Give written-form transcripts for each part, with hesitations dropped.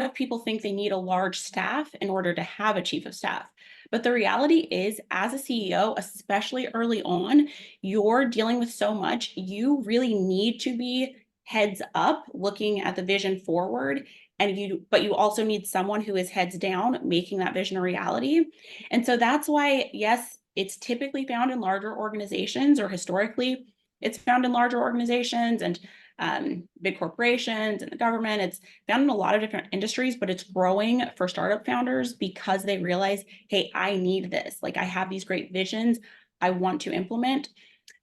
of people think they need a large staff in order to have a chief of staff. But the reality is, as a CEO, especially early on, you're dealing with so much. You really need to be heads up looking at the vision forward. But you also need someone who is heads down making that vision a reality. And so that's why, yes, it's typically found in larger organizations, or historically, it's found in larger organizations and big corporations and the government. It's found in a lot of different industries, but it's growing for startup founders because they realize, hey, I need this. Like, I have these great visions I want to implement.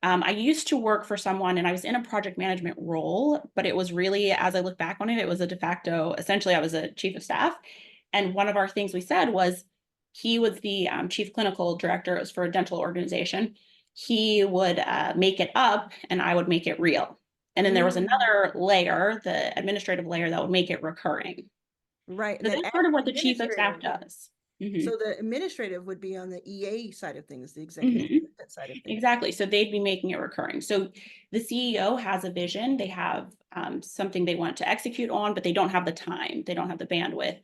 I used to work for someone and I was in a project management role, but it was really, as I look back on it, it was a de facto, essentially, I was a chief of staff. And one of our things we said was, he was the chief clinical director. It was for a dental organization. He would make it up and I would make it real. And then there was Mm, another layer, the administrative layer, that would make it recurring. right. And So then that's as sort of what the chief of staff administrative, does. so Mhm. the administrative would be on the EA side of things, the executive Mhm. side of things. Exactly. So they'd be making it recurring. So the CEO has a vision, they have something they want to execute on, but they don't have the time, they don't have the bandwidth.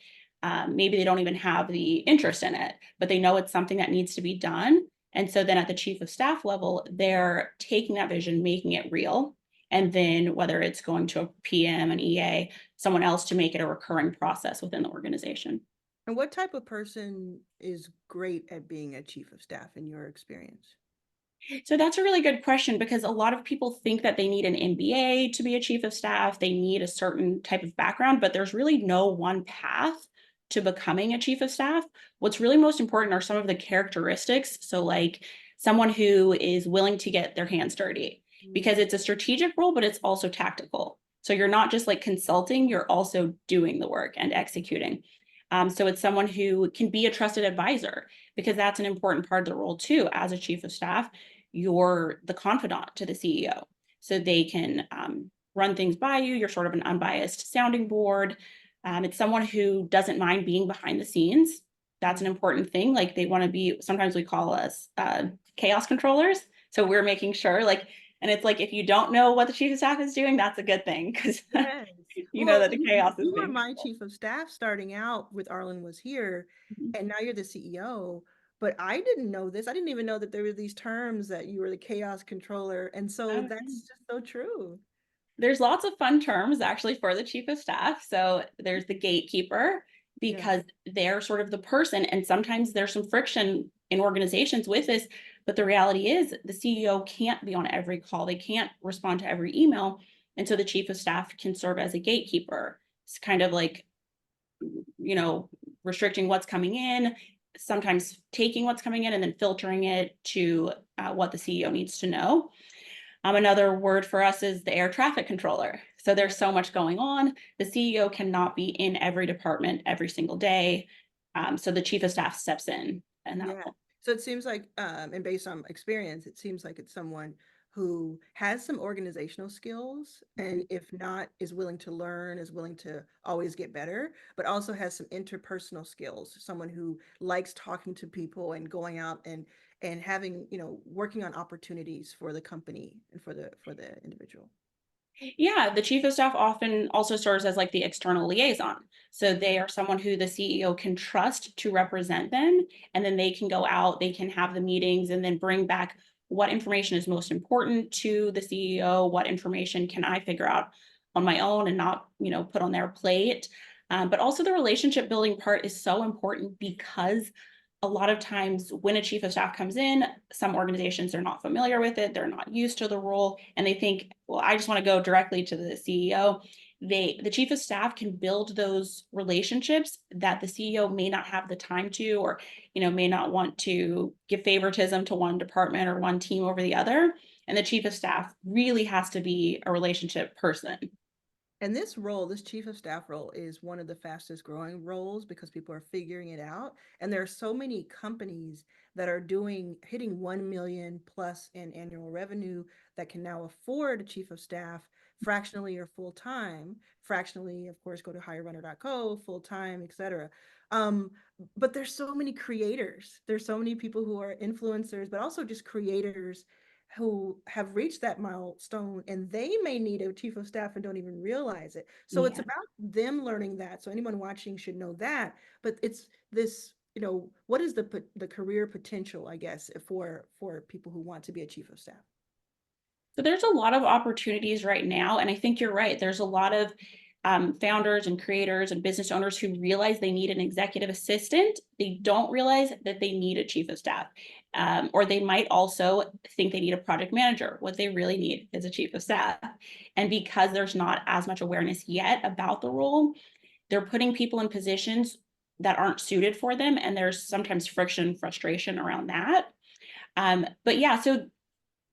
Maybe they don't even have the interest in it, but they know it's something that needs to be done. And so then at the chief of staff level, they're taking that vision, making it real. And then whether it's going to a PM, an EA, someone else to make it a recurring process within the organization. And what type of person is great at being a chief of staff in your experience? So that's a really good question, because a lot of people think that they need an MBA to be a chief of staff. They need a certain type of background, but there's really no one path to becoming a chief of staff. What's really most important are some of the characteristics. So, like someone who is willing to get their hands dirty, because Mm, it's a strategic role, but it's also tactical. So, you're not just like consulting, you're also doing the work and executing. So, it's someone who can be a trusted advisor, because that's an important part of the role too, as a chief of staff. You're the confidant to the CEO. So they can run things by you. You're sort of an unbiased sounding board. It's someone who doesn't mind being behind the scenes. That's an mm. important thing. Like, they want to be, sometimes we call us chaos controllers. So we're making sure, like, and it's like, if you don't know what the chief of staff is doing, that's a good thing, because Yes. you know Well, that the chaos is you were being my controlled. chief of staff starting out with Arlan was here, Mhm. and now you're the CEO. But I didn't know this. I didn't even know that there were these terms that you were the chaos controller. And so Oh, yeah. that's just so true. There's lots of fun terms actually for the chief of staff. So there's the gatekeeper, Yeah. because they're sort of the person, and sometimes there's some friction in organizations with this. But the reality is, the CEO can't be on every call, they can't respond to every email. And so the chief of staff can serve as a gatekeeper. It's kind of like, you know, restricting what's coming in, sometimes taking what's coming in and then filtering it to what the CEO needs to know. Another word for us is the air traffic controller. So Yeah. there's so much going on. The CEO cannot be in every department every single day. So the chief of staff steps in that Yeah. role. So it seems like, and based on experience, it seems like it's someone who has some organizational skills, and if not, is willing to learn, is willing to always get better, but also has some interpersonal skills. Someone who likes talking to people and going out and having, working on opportunities for the company and for the individual. Yeah, the chief of staff often also serves as like the external liaison. So they are someone who the CEO can trust to represent them. And then they can go out, they can have the meetings and then bring back what information is most important to the CEO, what information can I figure out on my own and not, put on their plate. But also the relationship building part is so important, because a lot of times when a chief of staff comes in, some organizations are not familiar with it, they're not used to the role, and they think, well, I just want to go directly to the CEO. The chief of staff can build those relationships that the CEO may not have the time to, or may not want to give favoritism to one department or one team over the other. And the chief of staff really has to be a relationship person. And this role, this chief of staff role, is one of the fastest growing roles because people are figuring it out. And there are so many companies that are hitting 1 million plus in annual revenue that can now afford a chief of staff fractionally or full time. Fractionally, of course, go to hirerunner.co, full time, etc. Um, but there's so many creators. There's so many people who are influencers, but also just creators who have reached that milestone, and they may need a chief of staff and don't even realize it. So it's Yeah. about them learning that. So anyone watching should know that. But it's this, what is the career potential, I guess, for people who want to be a chief of staff? So there's a lot of opportunities right now. And I think you're right. There's a lot of founders and creators and business owners who realize they need an executive assistant. They don't realize that they need a chief of staff. Or they might also think they need a project manager. What they really need is a chief of staff. And because there's not as much awareness yet about the role, they're putting people in positions that aren't suited for them. And there's sometimes friction, frustration around that. But yeah,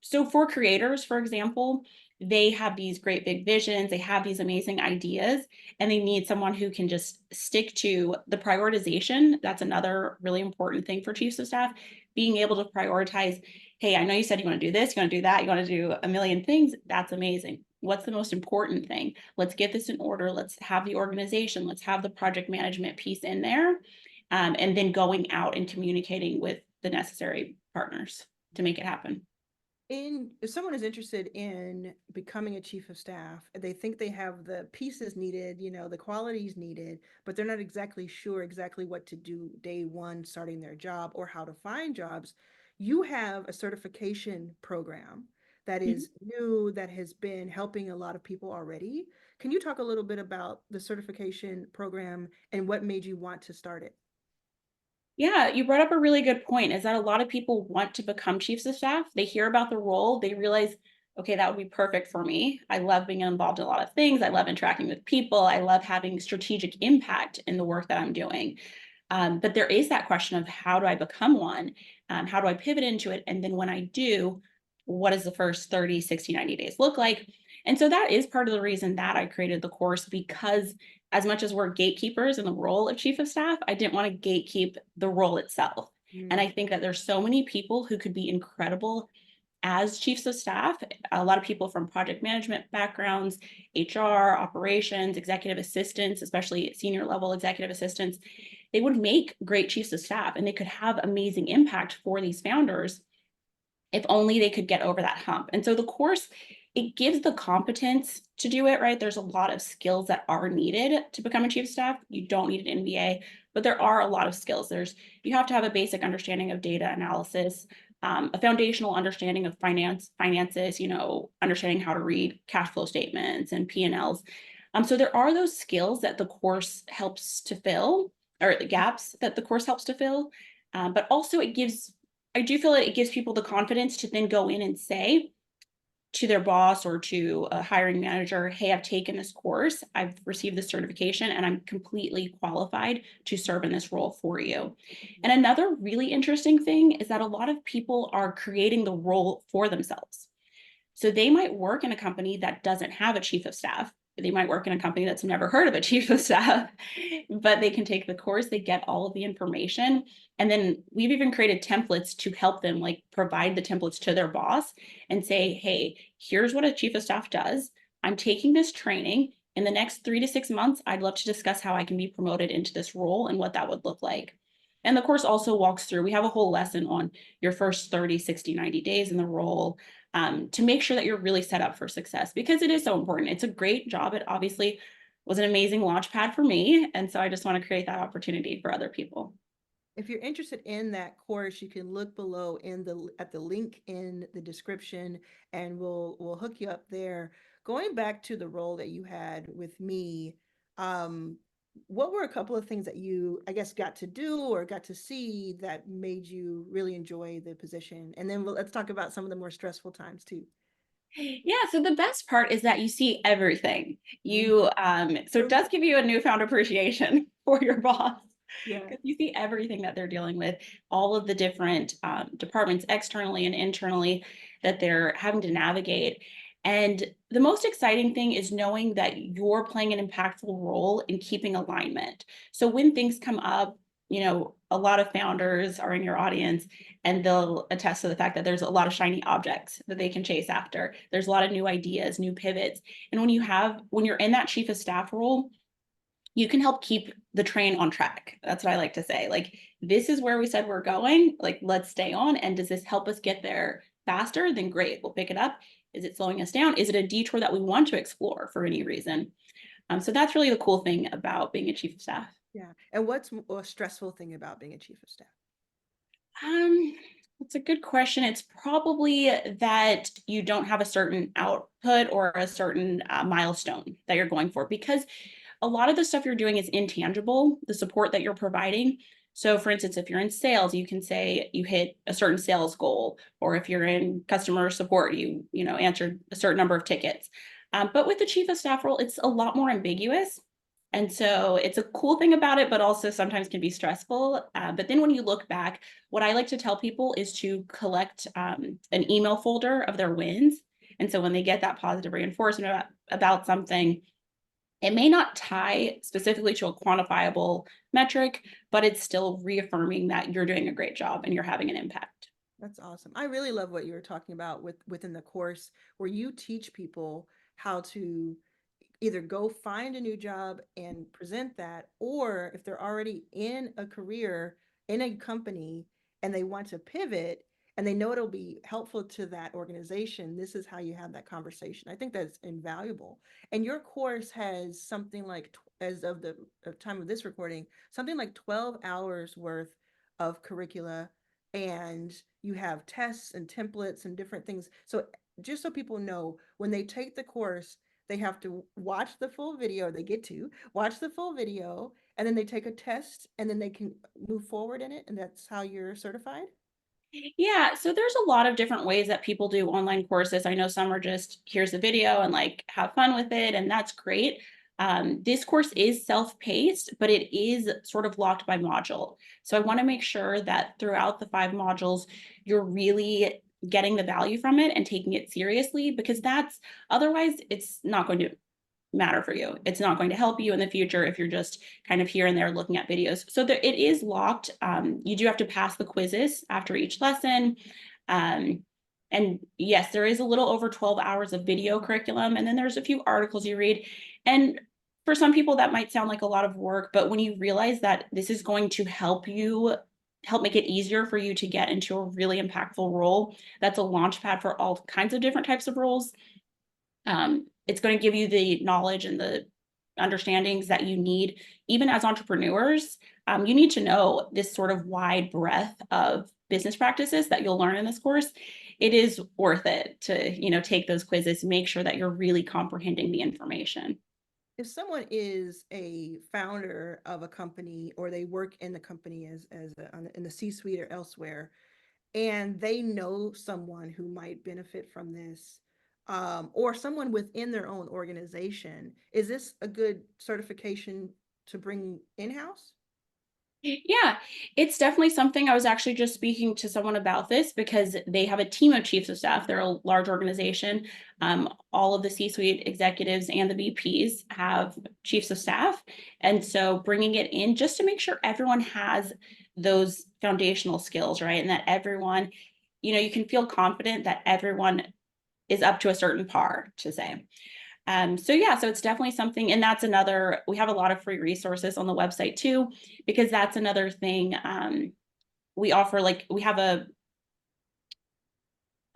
so for creators, for example, they have these great big visions, they have these amazing ideas, and they need someone who can just stick to the prioritization. That's another really important thing for chiefs of staff, being able to prioritize. Hey, I know you said you want to do this, you want to do that, you want to do a million things. That's amazing. What's the most important thing? Let's get this in order. Let's have the organization. Let's have the project management piece in there. And then going out and communicating with the necessary partners to make it happen. If someone is interested in becoming a chief of staff, they think they have the pieces needed, the qualities needed, but they're not exactly sure exactly what to do day one starting their job or how to find jobs. You have a certification program that Mhm. is new, that has been helping a lot of people already. Can you talk a little bit about the certification program and what made you want to start it? Yeah, you brought up a really good point is that a lot of people want to become chiefs of staff. They hear about the role, they realize, okay, that would be perfect for me. I love being involved in a lot of things. I love interacting with people. I love having strategic impact in the work that I'm doing. But there is that question of how do I become one? How do I pivot into it? And then when I do, what does the first 30, 60, 90 days look like? And so that is part of the reason that I created the course, because as much as we're gatekeepers in the role of chief of staff, I didn't want to gatekeep the role itself. And Mm. I think that there's so many people who could be incredible as chiefs of staff, a lot of people from project management backgrounds, HR, operations, executive assistants, especially senior level executive assistants, they would make great chiefs of staff and they could have amazing impact for these founders if only they could get over that hump. And so the course, it gives the competence to do it, right? There's a lot of skills that are needed to become a chief of staff. You don't need an MBA, but there are a lot of skills. You have to have a basic understanding of data analysis, a foundational understanding of finances, understanding how to read cash flow statements and P&Ls. So there are those skills that the course helps to fill, or the gaps that the course helps to fill. But also I do feel that it gives people the confidence to then go in and say to their boss or to a hiring manager, hey, I've taken this course, I've received this certification, and I'm completely qualified to serve in this role for you. And another really interesting thing is that a lot of people are creating the role for themselves. So they might work in a company that doesn't have a chief of staff. They might work in a company that's never heard of a chief of staff, but they can take the course, they get all of the information. And then we've even created templates to help them like provide the templates to their boss and say, hey, here's what a chief of staff does. I'm taking this training. In the next 3 to 6 months, I'd love to discuss how I can be promoted into this role and what that would look like. And the course also walks through, we have a whole lesson on your first 30, 60, 90 days in the role, to make sure that you're really set up for success because it is so important. It's a great job. It obviously was an amazing launch pad for me. And so I just want to create that opportunity for other people. If you're interested in that course, you can look below at the link in the description, and we'll hook you up there. Going back to the role that you had with me, um, what were a couple of things that you, I guess, got to do or got to see that made you really enjoy the position? And then let's talk about some of the more stressful times too. Yeah, so the best part is that you see everything. Mhm. So it True. does give you a newfound appreciation for your boss Yeah. because you see everything that they're dealing with, all of the different departments externally and internally that they're having to navigate. And the most exciting thing is knowing that you're playing an impactful role in keeping alignment. So when things come up, a lot of founders are in your audience and they'll attest to the fact that there's a lot of shiny objects that they can chase after. There's a lot of new ideas, new pivots. And when you're in that chief of staff role, you can help keep the train on track. That's what I like to say. Like, this is where we said we're going. Like, let's stay on. And does this help us get there faster, then great, we'll pick it up. Is it slowing us down? Is it a detour that we want to explore for any reason? So that's really the cool thing about being a chief of staff. Yeah. And what's a stressful thing about being a chief of staff? Um, that's a good question. It's probably that you don't have a certain output or a certain milestone that you're going for, because a lot of the stuff you're doing is intangible, the support that you're providing. So for instance, if you're in sales, you can say you hit a certain sales goal, or if you're in customer support, you answered a certain number of tickets. But with the chief of staff role, it's a lot more ambiguous. And so it's a cool thing about it, but also sometimes can be stressful. But then when you look back, what I like to tell people is to collect an email folder of their wins. And so when they get that positive reinforcement about something, it may not tie specifically to a quantifiable metric, but it's still reaffirming that you're doing a great job and you're having an impact. That's awesome. I really love what you were talking about within the course where you teach people how to either go find a new job and present that, or if they're already in a career in a company and they want to pivot and they know it'll be helpful to that organization, this is how you have that conversation. I think that's invaluable. And your course has something like, as of the time of this recording, something like 12 hours worth of curricula, and you have tests and templates and different things. So just so people know, when they take the course, they have to watch the full video. They get to watch the full video, and then they take a test, and then they can move forward in it. And that's how you're certified. Yeah, so there's a lot of different ways that people do online courses. I know some are just here's the video and like have fun with it, and that's great. This course is self-paced, but it is sort of locked by module. So I want to make sure that throughout the 5 modules, you're really getting the value from it and taking it seriously, because that's otherwise it's not going to matter for you. It's not going to help you in the future if you're just kind of here and there looking at videos. So there, it is locked. You do have to pass the quizzes after each lesson. Um, and yes, there is a little over 12 hours of video curriculum. And then there's a few articles you read. And for some people, that might sound like a lot of work. But when you realize that this is going to help you, help make it easier for you to get into a really impactful role, that's a launch pad for all kinds of different types of roles. It's going to give you the knowledge and the understandings that you need, even as entrepreneurs. You need to know this sort of wide breadth of business practices that you'll learn in this course. It is worth it to, take those quizzes, make sure that you're really comprehending the information. If someone is a founder of a company, or they work in the company in the C-suite or elsewhere, and they know someone who might benefit from this, or someone within their own organization, is this a good certification to bring in-house? Yeah, it's definitely something. I was actually just speaking to someone about this because they have a team of chiefs of staff. They're a large organization. All of the C-suite executives and the VPs have chiefs of staff. And so bringing it in just to make sure everyone has those foundational skills, right? And that everyone, you can feel confident that everyone is up to a certain par, to say. So yeah, so it's definitely something, and that's another, we have a lot of free resources on the website too, because that's another thing. We offer, like, we have a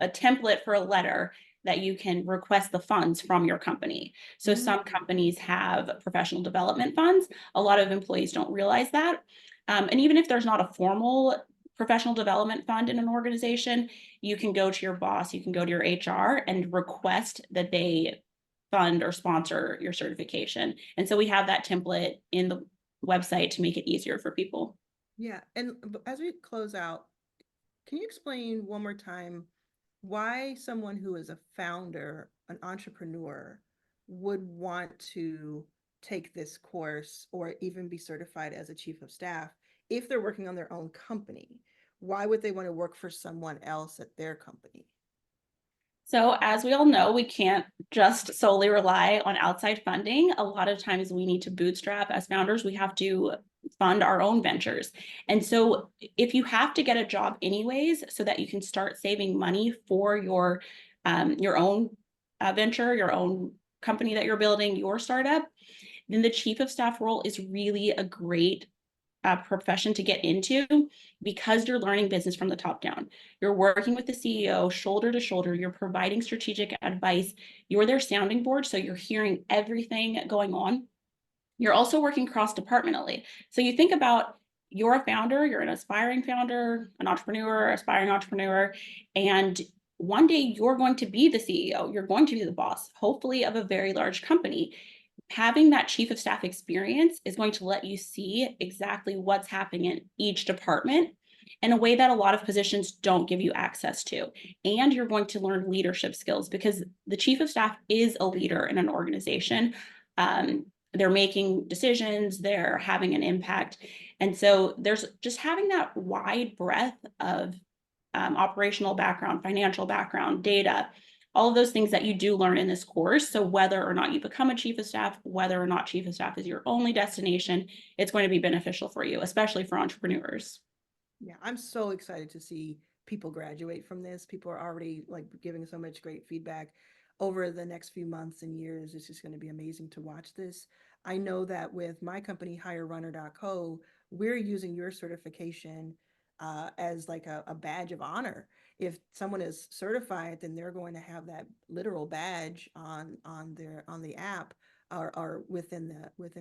template for a letter that you can request the funds from your company. So some companies have professional development funds. A lot of employees don't realize that. And even if there's not a formal professional development fund in an organization, you can go to your boss, you can go to your HR and request that they fund or sponsor your certification. And so we have that template in the website to make it easier for people. Yeah. And as we close out, can you explain one more time why someone who is a founder, an entrepreneur, would want to take this course or even be certified as a chief of staff if they're working on their own company? Why would they want to work for someone else at their company? So, as we all know, we can't just solely rely on outside funding. A lot of times we need to bootstrap as founders. We have to fund our own ventures. And so, if you have to get a job anyways, so that you can start saving money for your own venture, your own company that you're building, your startup, then the chief of staff role is really a great profession to get into because you're learning business from the top down. You're working with the CEO shoulder to shoulder. You're providing strategic advice. You're their sounding board. So you're hearing everything going on. You're also working cross departmentally. So you think about, you're a founder, you're an aspiring founder, an entrepreneur, aspiring entrepreneur, and one day you're going to be the CEO, you're going to be the boss, hopefully of a very large company. Having that chief of staff experience is going to let you see exactly what's happening in each department in a way that a lot of positions don't give you access to. And you're going to learn leadership skills because the chief of staff is a leader in an organization. They're making decisions, they're having an impact. And so there's just having that wide breadth of operational background, financial background, data, all of those things that you do learn in this course. So whether or not you become a chief of staff, whether or not chief of staff is your only destination, it's going to be beneficial for you, especially for entrepreneurs. Yeah, I'm so excited to see people graduate from this. People are already like giving so much great feedback over the next few months and years. It's just going to be amazing to watch this. I know that with my company, hirerunner.co, we're using your certification as like a badge of honor. If someone is certified, then they're going to have that literal badge on the app or within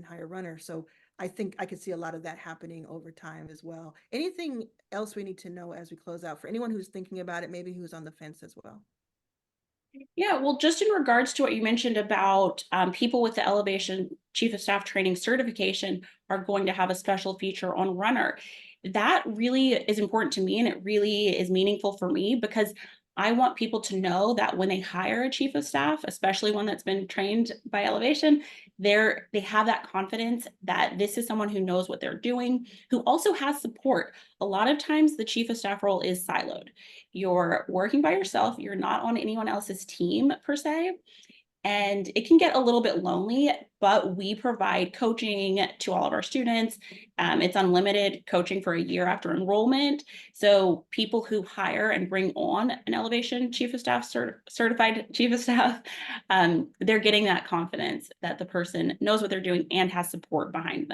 Hire Runner. So I think I could see a lot of that happening over time as well. Anything else we need to know as we close out for anyone who's thinking about it, maybe who's on the fence as well? Yeah, well, just in regards to what you mentioned about people with the Elevation Chief of Staff Training certification are going to have a special feature on Runner. That really is important to me and it really is meaningful for me because I want people to know that when they hire a chief of staff, especially one that's been trained by Elevation, they have that confidence that this is someone who knows what they're doing, who also has support. A lot of times the chief of staff role is siloed. You're working by yourself, you're not on anyone else's team per se. And it can get a little bit lonely, but we provide coaching to all of our students. It's unlimited coaching for a year after enrollment. So people who hire and bring on an Elevation Chief of Staff certified Chief of Staff, they're getting that confidence that the person knows what they're doing and has support behind them.